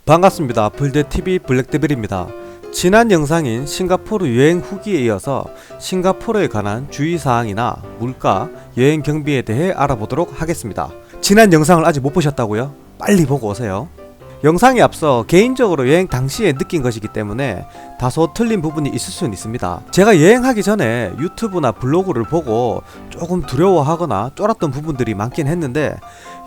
반갑습니다. 불대TV 블랙데빌입니다. 지난 영상인 싱가포르 여행 후기에 이어서 싱가포르에 관한 주의사항이나 물가, 여행 경비에 대해 알아보도록 하겠습니다. 지난 영상을 아직 못 보셨다고요? 빨리 보고 오세요. 영상에 앞서 개인적으로 여행 당시에 느낀 것이기 때문에 다소 틀린 부분이 있을 수는 있습니다. 제가 여행하기 전에 유튜브나 블로그를 보고 조금 두려워하거나 쫄았던 부분들이 많긴 했는데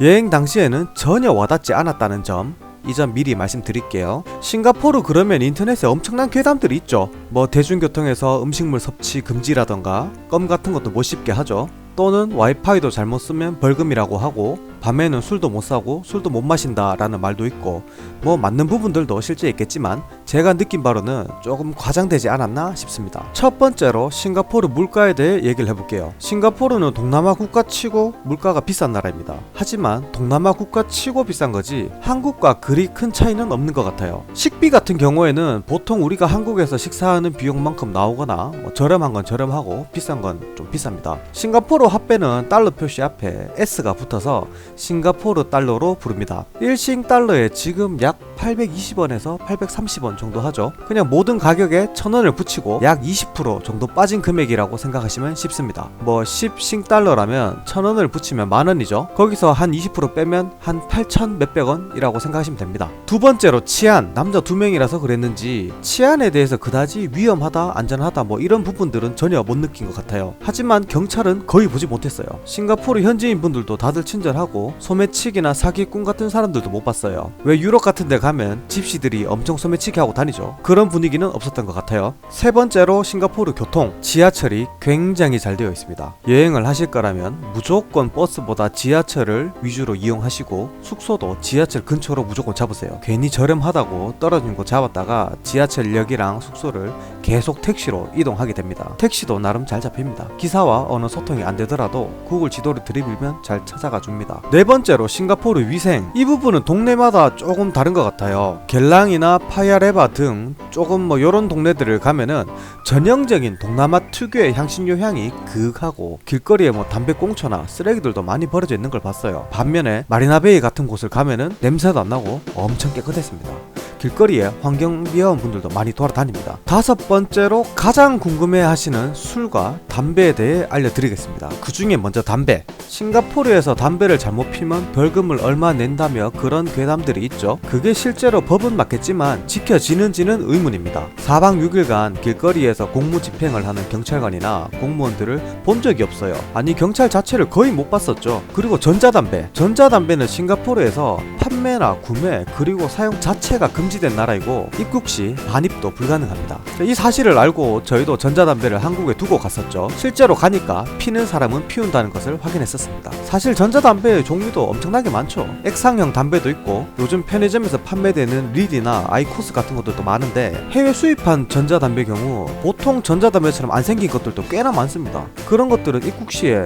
여행 당시에는 전혀 와닿지 않았다는 점, 이 점 미리 말씀드릴게요. 싱가포르 그러면 인터넷에 엄청난 괴담들이 있죠. 뭐 대중교통에서 음식물 섭취 금지라던가 껌 같은 것도 못 씹게 하죠. 또는 와이파이도 잘못 쓰면 벌금이라고 하고 밤에는 술도 못 사고 술도 못 마신다 라는 말도 있고, 뭐 맞는 부분들도 실제 있겠지만 제가 느낀 바로는 조금 과장되지 않았나 싶습니다. 첫 번째로 싱가포르 물가에 대해 얘기를 해볼게요. 싱가포르는 동남아 국가치고 물가가 비싼 나라입니다. 하지만 동남아 국가치고 비싼 거지 한국과 그리 큰 차이는 없는 것 같아요. 식비 같은 경우에는 보통 우리가 한국에서 식사하는 비용만큼 나오거나 뭐 저렴한 건 저렴하고 비싼 건 좀 비쌉니다. 싱가포르 화폐는 달러 표시 앞에 S가 붙어서 싱가포르 달러로 부릅니다. 1싱 달러에 지금 약 820원에서 830원 정도 하죠. 그냥 모든 가격에 1000원을 붙이고 약 20% 정도 빠진 금액이라고 생각하시면 쉽습니다. 뭐 10싱 달러라면 1000원을 붙이면 만원이죠. 거기서 한 20% 빼면 한 8천 몇백 원이라고 생각하시면 됩니다. 두 번째로 치안, 남자 2명이라서 그랬는지 치안에 대해서 그다지 위험하다, 안전하다 뭐 이런 부분들은 전혀 못 느낀 것 같아요. 하지만 경찰은 거의 보지 못했어요. 싱가포르 현지인 분들도 다들 친절하고 소매치기나 사기꾼 같은 사람들도 못 봤어요. 왜 유럽 같은 데 가면 집시들이 엄청 소매치기 하고 다니죠. 그런 분위기는 없었던 것 같아요. 세 번째로 싱가포르 교통, 지하철이 굉장히 잘 되어 있습니다. 여행을 하실 거라면 무조건 버스보다 지하철을 위주로 이용하시고 숙소도 지하철 근처로 무조건 잡으세요. 괜히 저렴하다고 떨어진 곳 잡았다가 지하철역이랑 숙소를 계속 택시로 이동하게 됩니다. 택시도 나름 잘 잡힙니다. 기사와 어느 소통이 안 되더라도 구글 지도를 들이밀면 잘 찾아가 줍니다. 네 번째로 싱가포르 위생, 이 부분은 동네마다 조금 다른 것 같아요. 겔랑이나 파야레바 등 조금 뭐 요런 동네들을 가면은 전형적인 동남아 특유의 향신료 향이 그윽하고 길거리에 뭐 담배꽁초나 쓰레기들도 많이 버려져 있는 걸 봤어요. 반면에 마리나베이 같은 곳을 가면은 냄새도 안 나고 엄청 깨끗했습니다. 길거리에 환경미화원 분들도 많이 돌아다닙니다. 다섯 번째로 가장 궁금해 하시는 술과 담배에 대해 알려드리겠습니다. 그 중에 먼저 담배. 싱가포르에서 담배를 잘못 피면 벌금을 얼마 낸다며 그런 괴담들이 있죠. 그게 실제로 법은 맞겠지만 지켜지는지는 의문입니다. 4박 6일간 길거리에서 공무 집행을 하는 경찰관이나 공무원들을 본 적이 없어요. 아니 경찰 자체를 거의 못 봤었죠. 그리고 전자담배는 싱가포르에서 판매나 구매 그리고 사용 자체가 금지된 나라이고 입국 시 반입도 불가능합니다. 이 사실을 알고 저희도 전자담배를 한국에 두고 갔었죠. 실제로 가니까 피는 사람은 피운다는 것을 확인했었습니다. 사실 전자담배의 종류도 엄청나게 많죠. 액상형 담배도 있고 요즘 편의점에서 판매되는 리디나 아이코스 같은 것들도 많은데 해외 수입한 전자담배 경우 보통 전자담배처럼 안 생긴 것들도 꽤나 많습니다. 그런 것들은 입국 시에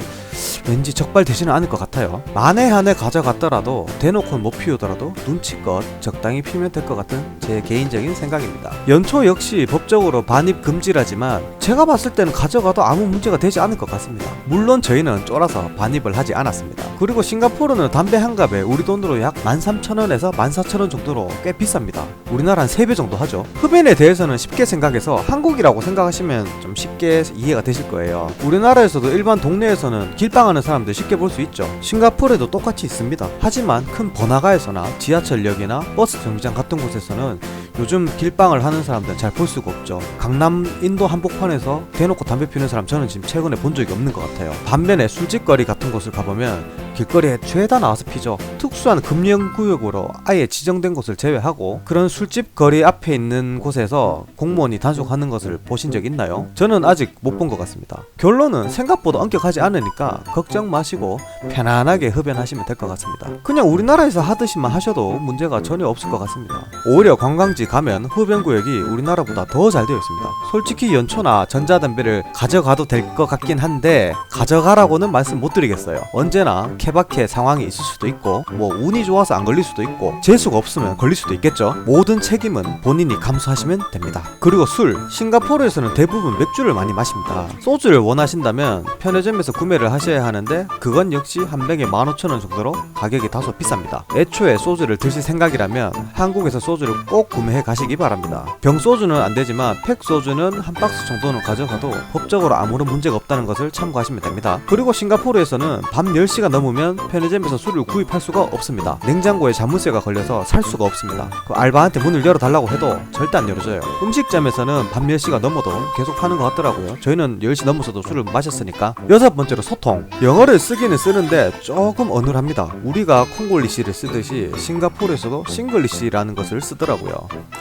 왠지 적발되지는 않을 것 같아요. 만에 한해 가져갔더라도 대놓고는 못 피우더라도 눈치껏 적당히 피우면 될 것 같은 제 개인적인 생각입니다. 연초 역시 법적으로 반입 금지라지만 제가 봤을 때는 가져가도 아무 문제가 되지 않을 것 같습니다. 물론 저희는 쫄아서 반입을 하지 않았습니다. 그리고 싱가포르는 담배 한 갑에 우리 돈으로 약 13,000원에서 14,000원 정도로 꽤 비쌉니다. 우리나라 한 3배 정도 하죠. 흡연에 대해서는 쉽게 생각해서 한국이라고 생각하시면 좀 쉽게 이해가 되실 거예요. 우리나라에서도 일반 동네에서는 길빵하는 사람들 쉽게 볼 수 있죠. 싱가포르에도 똑같이 있습니다. 하지만 큰 번화가에서나 지하철역이나 버스 정류장 같은 곳에서는 요즘 길빵을 하는 사람들은 잘 볼 수가 없죠. 강남 인도 한복판에서 대놓고 담배 피우는 사람 저는 지금 최근에 본 적이 없는 것 같아요. 반면에 술집거리 같은 곳을 가보면 길거리에 죄다 나와서 피죠. 특수한 금연구역으로 아예 지정된 곳을 제외하고 그런 술집 거리 앞에 있는 곳에서 공무원이 단속하는 것을 보신 적 있나요? 저는 아직 못 본 것 같습니다. 결론은 생각보다 엄격하지 않으니까 걱정 마시고 편안하게 흡연하시면 될 것 같습니다. 그냥 우리나라에서 하듯이만 하셔도 문제가 전혀 없을 것 같습니다. 오히려 관광지 가면 흡연구역이 우리나라보다 더 잘 되어 있습니다. 솔직히 연초나 전자담배를 가져가도 될 것 같긴 한데 가져가라고는 말씀 못 드리겠어요. 언제나 케바케 상황이 있을 수도 있고 뭐 운이 좋아서 안 걸릴 수도 있고 재수가 없으면 걸릴 수도 있겠죠. 모든 책임은 본인이 감수하시면 됩니다. 그리고 술, 싱가포르에서는 대부분 맥주를 많이 마십니다. 소주를 원하신다면 편의점에서 구매를 하셔야 하는데 그건 역시 한 병에 15,000원 정도로 가격이 다소 비쌉니다. 애초에 소주를 드실 생각이라면 한국에서 소주를 꼭 구매해 가시기 바랍니다. 병 소주는 안 되지만 팩 소주는 한 박스 정도는 가져가도 법적으로 아무런 문제가 없다는 것을 참고하시면 됩니다. 그리고 싱가포르에서는 밤 10시가 넘으면 편의점에서 술을 구입할 수가 없습니다. 냉장고에 자물쇠가 걸려서 살 수가 없습니다. 그 알바한테 문을 열어달라고 해도 절대 안 열어줘요. 음식점에서는 밤 10시가 넘어도 계속 파는 것 같더라고요. 저희는 10시 넘어서도 술을 마셨으니까. 여섯 번째로 소통. 영어를 쓰기는 쓰는데 조금 어눌합니다. 우리가 콩글리시를 쓰듯이 싱가포르에서도 싱글리시라는 것을 쓰더라고요.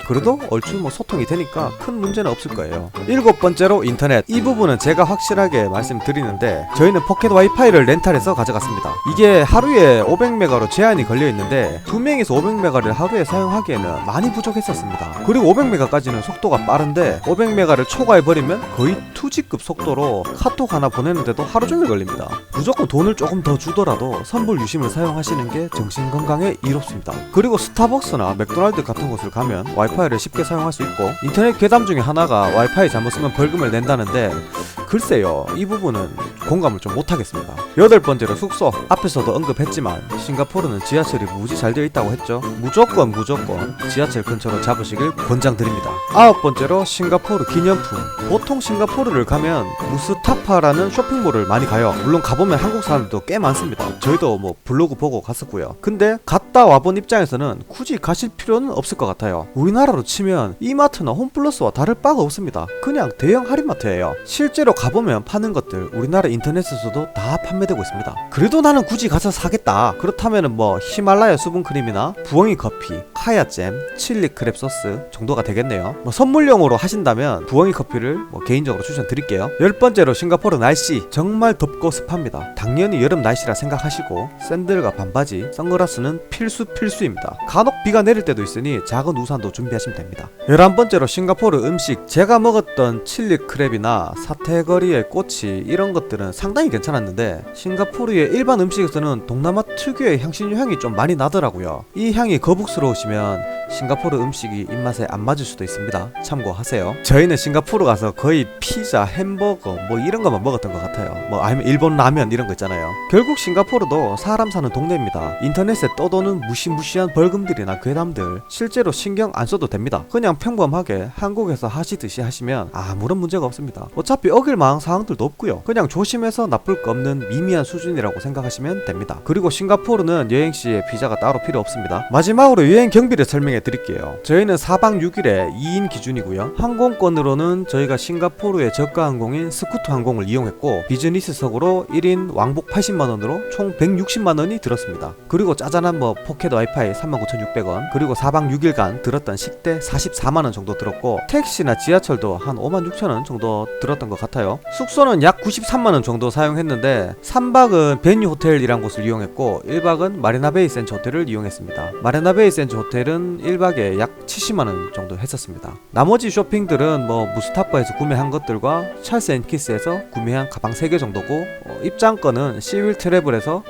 그래도 얼추 뭐 소통이 되니까 큰 문제는 없을 거예요. 일곱 번째로 인터넷. 이 부분은 제가 확실하게 말씀드리는데 저희는 포켓 와이파이를 렌탈해서 가져갔습니다. 이게 하루에 500메가로 제한이 걸려 있는데 2명이서 500메가를 하루에 사용하기에는 많이 부족했었습니다. 그리고 500메가까지는 속도가 빠른데 500메가를 초과해버리면 거의 2G급 속도로 카톡 하나 보내는데도 하루 종일 걸립니다. 무조건 돈을 조금 더 주더라도 선불 유심을 사용하시는 게 정신건강에 이롭습니다. 그리고 스타벅스나 맥도날드 같은 곳을 가면 와이파이를 쉽게 사용할 수 있고 인터넷 괴담 중에 하나가 와이파이 잘못 쓰면 벌금을 낸다는데 글쎄요, 이 부분은 공감을 좀 못하겠습니다. 여덟 번째로 숙소. 앞에서도 언급했지만 싱가포르는 지하철이 무지 잘 되어 있다고 했죠. 무조건 지하철 근처로 잡으시길 권장드립니다. 아홉 번째로 싱가포르 기념품. 보통 싱가포르를 가면 무스타파라는 쇼핑몰을 많이 가요. 물론 가보면 한국 사람들도 꽤 많습니다. 저희도 뭐 블로그 보고 갔었고요. 근데 갔다 와본 입장에서는 굳이 가실 필요는 없을 것 같아요. 우리나라로 치면 이마트나 홈플러스와 다를 바가 없습니다. 그냥 대형 할인마트예요. 실제로 가보면 파는 것들 우리나라 인터넷에서도 다 판매되고 있습니다. 그래도 나는 굳이 가서 사겠다. 그렇다면은 뭐 히말라야 수분크림이나 부엉이 커피, 카야잼, 칠리 크랩 소스 정도가 되겠네요. 뭐 선물용으로 하신다면 부엉이 커피를 뭐 개인적으로 추천드릴게요. 열 번째로 싱가포르 날씨. 정말 덥고 습합니다. 당연히 여름 날씨라 생각하시고 샌들과 반바지, 선글라스는 필수입니다. 간혹 비가 내릴 때도 있으니 작은 우산도 준비하시면 됩니다. 11번째로 싱가포르 음식. 제가 먹었던 칠리 크랩이나 사태거리의 꼬치 이런 것들은 상당히 괜찮았는데 싱가포르의 일반 음식에서는 동남아 특유의 향신료 향이 좀 많이 나더라고요. 이 향이 거북스러우시면 싱가포르 음식이 입맛에 안 맞을 수도 있습니다. 참고하세요. 저희는 싱가포르 가서 거의 피자, 햄버거 뭐 이런 것만 먹었던 것 같아요. 뭐 아니면 일본 라면 이런 거 있잖아요. 결국 싱가포르도 사람 사는 동네입니다. 인터넷에 떠도는 무시무시한 벌금들이나 괴담들 실제로 신경 안 써도 됩니다. 그냥 평범하게 한국에서 하시듯이 하시면 아무런 문제가 없습니다. 어차피 어길 만한 사항들도 없고요. 그냥 조심해서 나쁠 거 없는 미미한 수준이라고 생각하시면 됩니다. 그리고 싱가포르는 여행시에 비자가 따로 필요 없습니다. 마지막으로 여행 경비를 설명해 드릴게요. 저희는 4박 6일에 2인 기준이고요. 항공권으로는 저희가 싱가포르의 저가 항공인 스쿠트 항공을 이용했고 비즈니스석으로 1인 왕복 80만원으로 총 160만원이 들었습니다. 그리고 짜잔한 뭐 포켓 와이파이 39,600원, 그리고 4박 6일간 들었던 식대 44만원 정도 들었고 택시나 지하철도 한 56,000원 정도 들었던 것 같아요. 숙소는 약 93만원 정도 사용했는데 3박은 베뉴 호텔이란 곳을 이용했고 1박은 마리나베이 센처 호텔을 이용했습니다. 마리나베이 센처 호텔은 1박에 약 70만원 정도 했었습니다. 나머지 쇼핑들은 뭐 무스타파에서 구매한 것들과 찰스 앤 키스에서 구매한 가방 3개 정도고 입장권은 시윌 트래블에서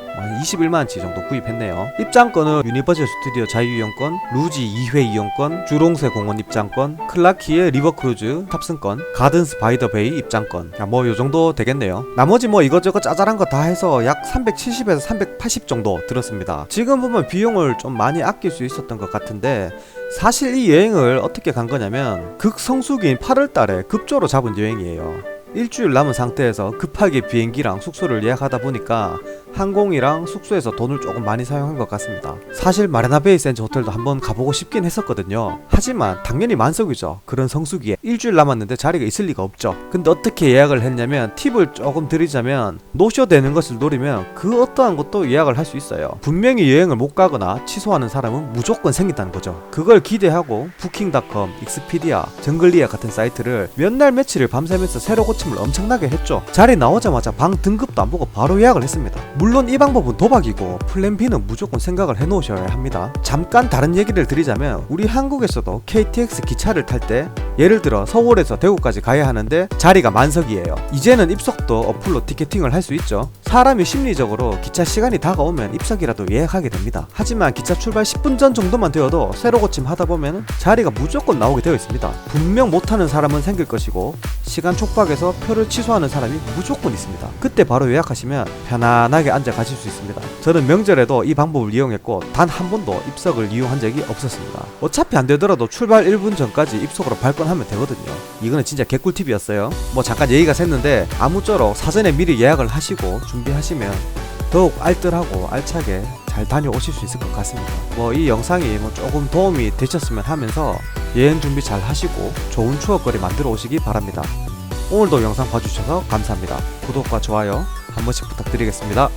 21만원치 정도 구입했네요. 입장권은 유니버셜 스튜디오 자유이용권, 루지 2회 이용권, 주롱세 공원 입장권, 클라키의 리버크루즈 탑승권, 가든스 바이 더 베이 입장권, 뭐 요정도 되겠네요. 나머지 뭐 이것저것 짜잘한 거 다 해서 약 370에서 380 정도 들었습니다. 지금 보면 비용을 좀 많이 아낄 수 있었던 것 같은데 사실 이 여행을 어떻게 간 거냐면 극성수기인 8월달에 급조로 잡은 여행이에요. 일주일 남은 상태에서 급하게 비행기랑 숙소를 예약하다 보니까 항공이랑 숙소에서 돈을 조금 많이 사용한 것 같습니다. 사실 마리나베이 센처 호텔도 한번 가보고 싶긴 했었거든요. 하지만 당연히 만석이죠. 그런 성수기에 일주일 남았는데 자리가 있을 리가 없죠. 근데 어떻게 예약을 했냐면 팁을 조금 드리자면 노쇼 되는 것을 노리면 그 어떠한 것도 예약을 할 수 있어요. 분명히 여행을 못 가거나 취소하는 사람은 무조건 생긴다는 거죠. 그걸 기대하고 부킹닷컴, 익스피디아, 정글리아 같은 사이트를 몇 날 며칠을 밤새면서 새로 고침을 엄청나게 했죠. 자리 나오자마자 방 등급도 안 보고 바로 예약을 했습니다. 물론 이 방법은 도박이고 플랜 B는 무조건 생각을 해놓으셔야 합니다. 잠깐 다른 얘기를 드리자면 우리 한국에서도 KTX 기차를 탈 때 예를 들어 서울에서 대구까지 가야 하는데 자리가 만석이에요. 이제는 입석도 어플로 티켓팅을 할 수 있죠. 사람이 심리적으로 기차 시간이 다가오면 입석이라도 예약하게 됩니다. 하지만 기차 출발 10분 전 정도만 되어도 새로 고침 하다 보면 자리가 무조건 나오게 되어 있습니다. 분명 못하는 사람은 생길 것이고 시간 촉박해서 표를 취소하는 사람이 무조건 있습니다. 그때 바로 예약하시면 편안하게 앉아 가실 수 있습니다. 저는 명절에도 이 방법을 이용했고 단 한 번도 입석을 이용한 적이 없었습니다. 어차피 안 되더라도 출발 1분 전까지 입석으로 발권하면 되거든요. 이거는 진짜 개꿀팁이었어요. 뭐 잠깐 얘기가 샜는데 아무쪼록 사전에 미리 예약을 하시고 준비하시면 더욱 알뜰하고 알차게 잘 다녀오실 수 있을 것 같습니다. 뭐 이 영상이 뭐 조금 도움이 되셨으면 하면서 여행 준비 잘 하시고 좋은 추억거리 만들어 오시기 바랍니다. 오늘도 영상 봐주셔서 감사합니다. 구독과 좋아요 한 번씩 부탁드리겠습니다.